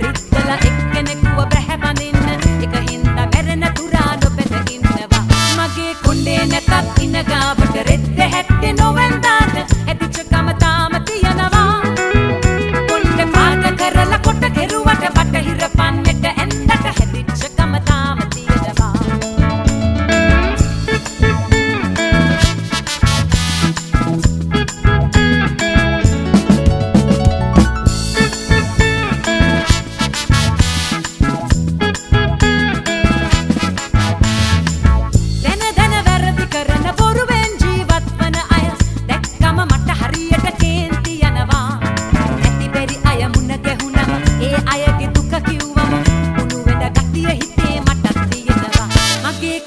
රිද්දලා එක්කෙනෙකුව බැහැපඳින්න එක හින්දා මැරෙන තුරා නොබැඳ ඉන්නවා මගේ කොණ්ඩේ නැතත් ඉන ගාවට රෙද්ද හැට්ටේ නොවෙන්දාට ඇතිච්ච කම තාම තියනවා කොණ්ඩේ පාට කරලා කොට කෙරුවට බටහිර පන්නේට ඇඳට හැදිච්ච කම තාම තියනවා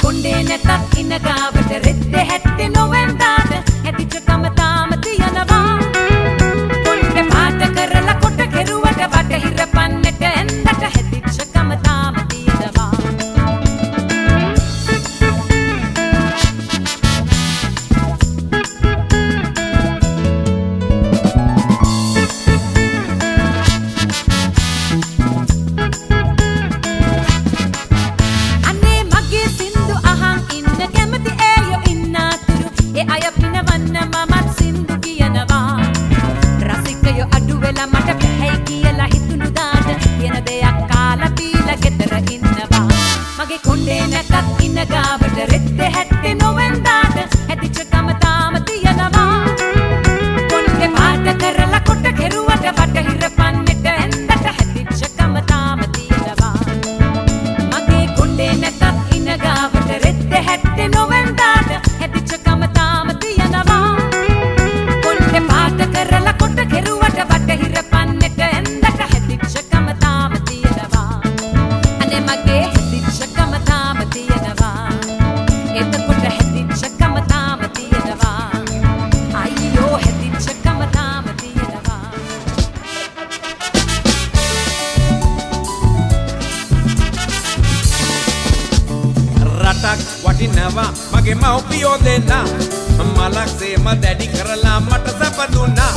කොණ්ඩේ නැතත් ඉන ගාවට රෙද්ද හැට්ටේ නොවෙන්දාට හැදිච්ච කම තාම තියනවා කොණ්ඩේ පාට කරලා කොට කෙරුවට බටහිර පන්නේට ඇඳට හැදිච්ච කම තාම තියනවා මගේ කොණ්ඩේ නැතත් ඉන ගාවට රෙද්ද හැට්ටේ නොවෙන්දාට හැදිච්ච කම තාම තියනවා කොණ්ඩේ පාට කරලා කොට කෙරුවට බටහිර පන්නේට ඇඳට හැදිච්ච කම තාම තියනවා මගේ කොණ්ඩේ නැතත් ඉන ගාවට රෙද්ද හැට්ටේ නොවෙන්දාට හැදිච්ච කම තාම තියනවා කොණ්ඩේ පාට කරලා කොට කෙරුවට බටහිර පන්නේට ඇඳට හැදිච්ච කම තාම තියනවා අනේ මගේ වටිනවා මගේ මව්පියෝ දෙන්නා මලක්සේම දැඩි කරලා මට සැප දුන්නා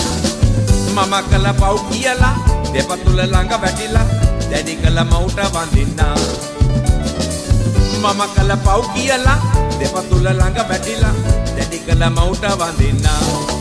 මම කළ පව් කියලා දෙපතුල ළඟ වැටිලා දැඩි කළ මව්ට වඳින්නා මම කළ පව් කියලා දෙපතුල ළඟ වැටිලා දැඩි කළ මව්ට වඳින්නා